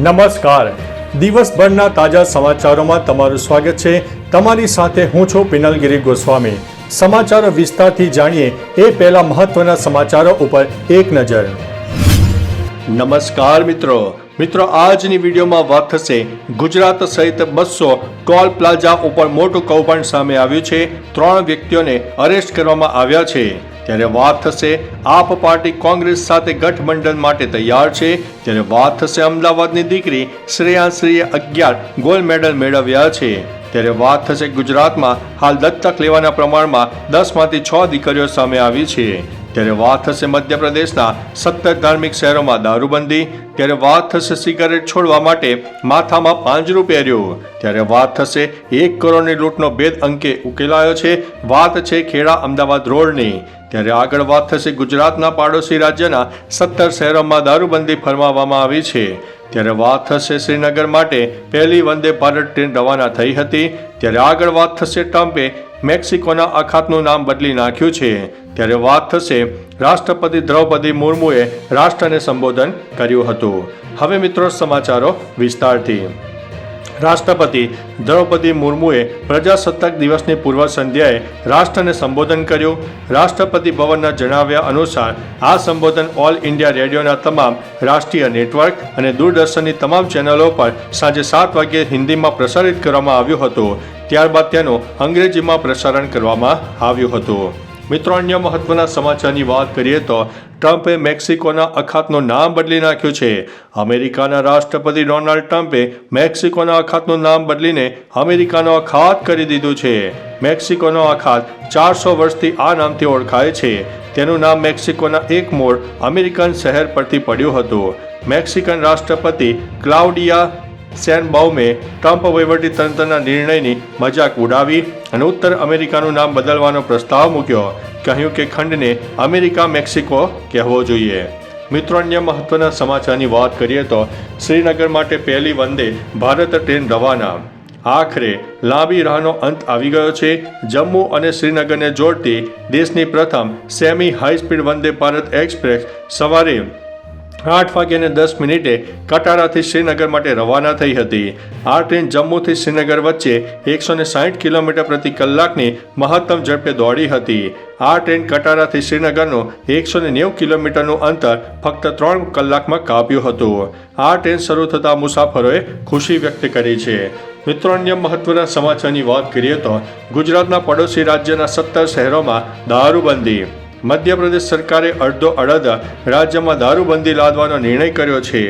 નમસ્કાર, દિવસભરના તાજા સમાચારોમાં તમારું સ્વાગત છે। તમારી સાથે હું છું પિનલગીરી ગોસ્વામી। સમાચારો વિસ્તારથી જાણીએ એ પહેલા મહત્વના સમાચારો ઉપર એક નજર। નમસ્કાર મિત્રો, આજની વિડીયોમાં વાત થશે ગુજરાત સહિત 200 ટોલ પ્લાઝા ઉપર મોટું કૌભાંડ સામે આવ્યું છે। 3 વ્યક્તિઓને અરેસ્ટ કરવામાં આવ્યા છે। ત્યારે વાત થશે આપ પાર્ટી કોંગ્રેસ સાથે ગઠબંધન માટે તૈયાર છે। ત્યારે વાત થશે અમદાવાદની દીકરી શ્રેયાંશ્રીએ 11 ગોલ્ડ મેડલ મેળવ્યા છે। ત્યારે વાત થશે ગુજરાતમાં હાલ દત્તક લેવાના પ્રમાણમાં 10માંથી 6 દીકરીઓ સામે આવી છે। ત્યારે વાત થશે મધ્યપ્રદેશના 17 ધાર્મિક શહેરોમાં દારૂબંધી। ત્યારે વાત થશે સિગારેટ છોડવા માટે માથામાં પાંજરું પહેર્યું। ત્યારે વાત થશે 1 કરોડની લૂંટનો ભેદ અંકે ઉકેલાયો છે। વાત છે ખેડા અમદાવાદ રોડની। ત્યારે આગળ વાત થશે ગુજરાતના પાડોશી રાજ્યના 17 શહેરોમાં દારૂબંધી ફરમાવવામાં આવી છે। ત્યારે વાત થશે શ્રીનગર માટે પહેલી વંદે ભારત ટ્રેન રવાના થઈ હતી। ત્યારે આગળ વાત થશે ટ્રમ્પે મેક્સિકોના અખાતનું નામ બદલી નાખ્યું છે। ત્યારે વાત થશે રાષ્ટ્રપતિ દ્રૌપદી મુર્મુએ રાષ્ટ્રને સંબોધન કર્યું હતું। હવે મિત્રો સમાચારો વિસ્તારથી। રાષ્ટ્રપતિ દ્રૌપદી મુર્મુએ પ્રજાસત્તાક દિવસની પૂર્વ સંધ્યાએ રાષ્ટ્રને સંબોધન કર્યું। રાષ્ટ્રપતિ ભવનના જણાવ્યા અનુસાર આ સંબોધન ઓલ ઇન્ડિયા રેડિયોના તમામ રાષ્ટ્રીય નેટવર્ક અને દૂરદર્શનની તમામ ચેનલો પર સાંજે 7 વાગ્યે હિન્દીમાં પ્રસારિત કરવામાં આવ્યું હતું। ત્યારબાદ તેનું અંગ્રેજીમાં પ્રસારણ કરવામાં આવ્યું હતું। મિત્રો, અન્ય મહત્વના સમાચારની વાત કરીએ તો ટ્રમ્પે મેક્સિકોના અખાતનું નામ બદલી નાખ્યું છે। અમેરિકાના રાષ્ટ્રપતિ ડોનાલ્ડ ટ્રમ્પે મેક્સિકોના અખાતનું નામ બદલીને અમેરિકાનો અખાત કરી દીધું છે। મેક્સિકોનો અખાત 400 વર્ષથી આ નામથી ઓળખાય છે। તેનું નામ મેક્સિકોના એક મૂળ અમેરિકન શહેર પરથી પડ્યું હતું। મેક્સિકન રાષ્ટ્રપતિ ક્લાઉડિયા શેનબાઉમે ટ્રમ્પ વહીવટીતંત્રના નિર્ણયની મજાક ઉડાવી અને ઉત્તર અમેરિકાનું નામ બદલવાનો પ્રસ્તાવ મૂક્યો। કહ્યું કે ખંડને અમેરિકા મેક્સિકો કહેવો જોઈએ। મિત્રો, અન્ય મહત્વના સમાચારની વાત કરીએ તો શ્રીનગર માટે પહેલી વંદે ભારત ટ્રેન રવાના। આખરે લાંબી રાહનો અંત આવી ગયો છે। જમ્મુ અને શ્રીનગરને જોડતી દેશની પ્રથમ semi high speed Vande Bharat express સવારે 8:10 કટારાથી શ્રીનગર માટે રવાના થઈ હતી। આ ટ્રેન જમ્મુથી શ્રીનગર વચ્ચે 160 કિલોમીટર પ્રતિ કલાકની મહત્તમ ઝડપે દોડી હતી। આ ટ્રેન કટારાથી શ્રીનગરનું 190 કિલોમીટરનું અંતર ફક્ત 3 કલાકમાં કાપ્યું હતું। આ ટ્રેન શરૂ થતાં મુસાફરોએ ખુશી વ્યક્ત કરી છે। મિત્રો, અન્ય મહત્વના સમાચારની વાત કરીએ તો ગુજરાતના પડોશી રાજ્યના 17 શહેરોમાં દારૂબંધી। મધ્યપ્રદેશ સરકારે અડધો રાજ્યમાં દારૂબંધી લાદવાનો નિર્ણય કર્યો છે।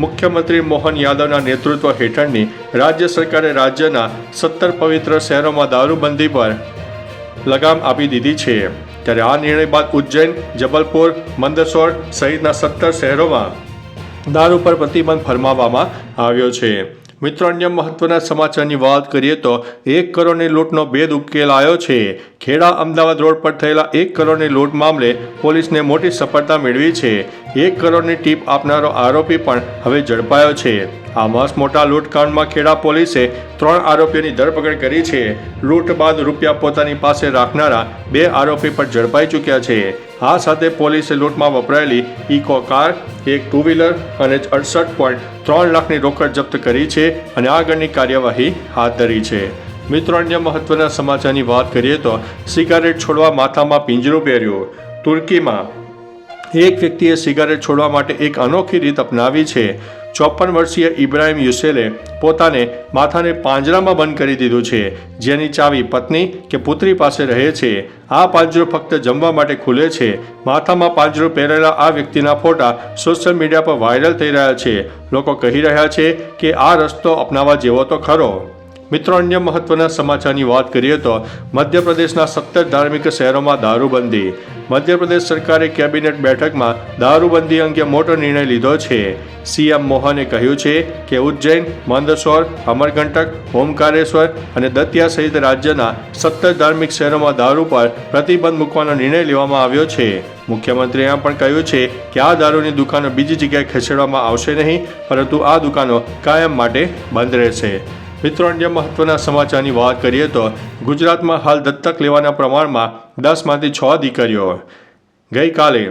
મુખ્યમંત્રી મોહન યાદવના નેતૃત્વ હેઠળની રાજ્ય સરકારે રાજ્યના 17 પવિત્ર શહેરોમાં દારૂબંધી પર લગામ આપી દીધી છે। ત્યારે આ નિર્ણય બાદ ઉજ્જૈન, જબલપુર, મંદસોર સહિતના 17 શહેરોમાં દારૂ પર પ્રતિબંધ ફરમાવવામાં આવ્યો છે। મિત્રો, અન્ય મહત્વના સમાચારની વાત કરીએ તો 1 કરોડની લૂંટનો ભેદ ઉકેલાયો છે। ખેડા અમદાવાદ રોડ પર થયેલા 1 કરોડની લૂંટ મામલે પોલીસને મોટી સફળતા મેળવી છે। 1 કરોડની ટીપ આપનારો આરોપી પણ હવે ઝડપાયો છે। આ મોટા લૂંટકાંડમાં ખેડા પોલીસે 3 આરોપીઓની ધરપકડ કરી છે। લૂંટ બાદ રૂપિયા પોતાની પાસે રાખનારા 2 આરોપી પણ ઝડપાઈ ચૂક્યા છે। આ સાથે પોલીસે લૂંટમાં વપરાયેલી ઇકો કાર, 1 ટુ વ્હીલર અને 68.3 લાખની રોકડ જપ્ત કરી છે અને આગળની કાર્યવાહી હાથ ધરી છે। મિત્રો, અન્ય મહત્વના સમાચારની વાત કરીએ તો સિગારેટ છોડવા માથામાં પિંજરું પહેર્યું। તુર્કીમાં એક વ્યક્તિએ સિગારેટ છોડવા માટે એક અનોખી રીત અપનાવી છે। 54 વર્ષીય ઇબ્રાહિમ યુસેલે પોતાને માથાને પાંજરામાં બંધ કરી દીધું છે, જેની ચાવી પત્ની કે પુત્રી પાસે રહે છે। આ પાંજરું ફક્ત જમવા માટે ખુલે છે। માથામાં પાંજરું પહેરેલા આ વ્યક્તિના ફોટા સોશિયલ મીડિયા પર વાયરલ થઈ રહ્યા છે। લોકો કહી રહ્યા છે કે આ રસ્તો અપનાવવા જેવો તો ખરો। મિત્રો, અન્ય મહત્વના સમાચારની વાત કરીએ તો મધ્યપ્રદેશના 17 ધાર્મિક શહેરોમાં દારૂબંધી। મધ્યપ્રદેશ સરકારે કેબિનેટ બેઠકમાં દારૂબંધી અંગે મોટો નિર્ણય લીધો છે। સીએમ મોહને કહ્યું છે કે ઉજ્જૈન, મંદસોર, અમરકંટક, ઓમકારેશ્વર અને દતિયા સહિત રાજ્યના 17 ધાર્મિક શહેરોમાં દારૂ પર પ્રતિબંધ મૂકવાનો નિર્ણય લેવામાં આવ્યો છે। મુખ્યમંત્રીએ એમ પણ કહ્યું છે કે આ દારૂની દુકાનો બીજી જગ્યાએ ખસેડવામાં આવશે નહીં, પરંતુ આ દુકાનો કાયમ માટે બંધ રહેશે। મિત્રો, અન્ય મહત્વના સમાચારની વાત કરીએ તો ગુજરાતમાં હાલ દત્તક લેવાના પ્રમાણમાં 10માંથી 6 દીકરીઓ। ગઈકાલે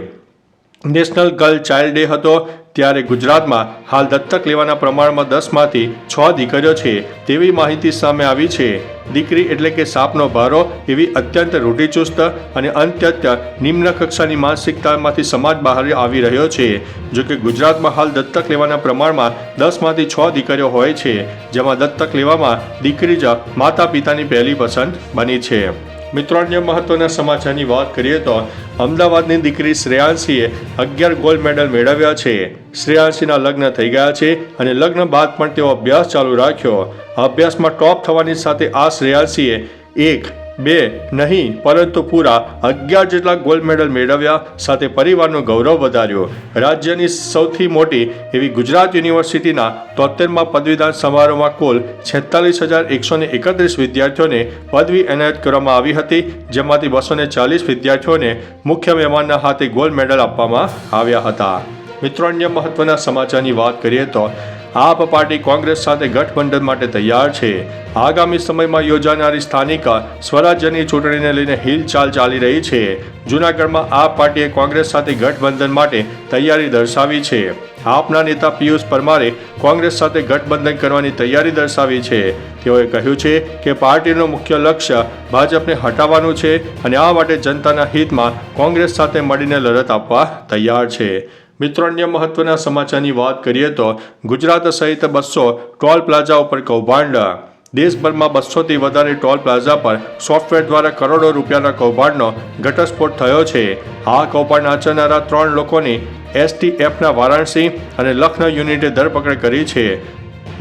નેશનલ ગર્લ ચાઇલ્ડ ડે હતો ત્યારે ગુજરાતમાં હાલ દત્તક લેવાના પ્રમાણમાં 10માંથી 6 દીકરીઓ છે તેવી માહિતી સામે આવી છે. દીકરી એટલે કે સાપનો ભારો એવી અત્યંત રૂઢિચુસ્ત અને અત્યંત નિમ્ન કક્ષાની માનસિકતામાંથી સમાજ બહાર આવી રહ્યો છે. જોકે ગુજરાતમાં હાલ દત્તક લેવાના પ્રમાણમાં 10માંથી 6 દીકરીઓ હોય છે, જેમાં દત્તક લેવામાં દીકરી જ માતા પિતાની પહેલી પસંદ બની છે. મિત્રો, અન્ય મહત્વના સમાચારની વાત કરીએ તો અમદાવાદની દીકરી શ્રેયાંશીએ 11 ગોલ્ડ મેડલ મેળવ્યા છે. શ્રેયાંશીના લગ્ન થઈ ગયા છે અને લગ્ન બાદ પણ તેઓ અભ્યાસ ચાલુ રાખ્યો. અભ્યાસમાં ટોપ થવાની સાથે આ શ્રેયાંશીએ 1, 2 નહીં પરંતુ પૂરા 11 જેટલા ગોલ્ડ મેડલ મેળવ્યા સાથે પરિવારનું ગૌરવ વધાર્યું. રાજ્યની સૌથી મોટી એવી ગુજરાત યુનિવર્સિટીના 73મા પદવીદાન સમારોહમાં કુલ 46,131 વિદ્યાર્થીઓને પદવી એનાયત કરવામાં આવી હતી, જેમાંથી 240 વિદ્યાર્થીઓને મુખ્ય મહેમાનના હાથે ગોલ્ડ મેડલ આપવામાં આવ્યા હતા. મિત્રો, અન્ય મહત્વના સમાચારની વાત કરીએ તો આપ પાર્ટી કોંગ્રેસ સાથે ગઠબંધન માટે તૈયાર છે. આગામી સમયમાં યોજાનારી સ્થાનિક સ્વરાજ્યની ચૂંટણીને લઈને હિલચાલ ચાલી રહી છે. જૂનાગઢમાં આપ પાર્ટીએ કોંગ્રેસ સાથે ગઠબંધન માટે તૈયારી દર્શાવી છે. આપના નેતા પિયુષ પરમારે કોંગ્રેસ સાથે ગઠબંધન કરવાની તૈયારી દર્શાવી છે. તેઓએ કહ્યું છે કે પાર્ટીનું મુખ્ય લક્ષ્ય ભાજપને હટાવવાનું છે અને આ માટે જનતાના હિતમાં કોંગ્રેસ સાથે મળીને લડત આપવા તૈયાર છે. મિત્રો, અન્ય મહત્વના સમાચારની વાત કરીએ તો ગુજરાત સહિત 200 ટોલ પ્લાઝા ઉપર કૌભાંડ. દેશભરમાં 200થી વધારે ટોલ પ્લાઝા પર સોફ્ટવેર દ્વારા કરોડો રૂપિયાના કૌભાંડનો ઘટસ્ફોટ થયો છે. આ કૌભાંડ આચરનારા 3 લોકોની STFના વારાણસી અને લખનઉ યુનિટે ધરપકડ કરી છે.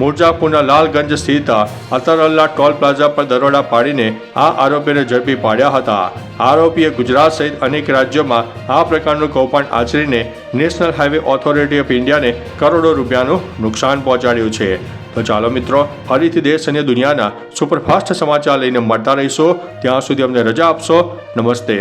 મિર્ઝાપુરના લાલગંજ સ્થિત અતરલ્લા ટોલ પ્લાઝા પર દરોડા પાડીને આ આરોપીને ઝડપી પાડ્યા હતા. આરોપીએ ગુજરાત સહિત અનેક રાજ્યોમાં આ પ્રકારનું કૌભાંડ આચરીને નેશનલ હાઈવે ઓથોરિટી ઓફ ઇન્ડિયાને કરોડો રૂપિયાનું નુકસાન પહોંચાડ્યું છે. તો ચાલો મિત્રો, ફરીથી દેશ અને દુનિયાના સુપરફાસ્ટ સમાચાર લઈને મળતા રહીશું. ત્યાં સુધી અમને રજા આપશો. નમસ્તે.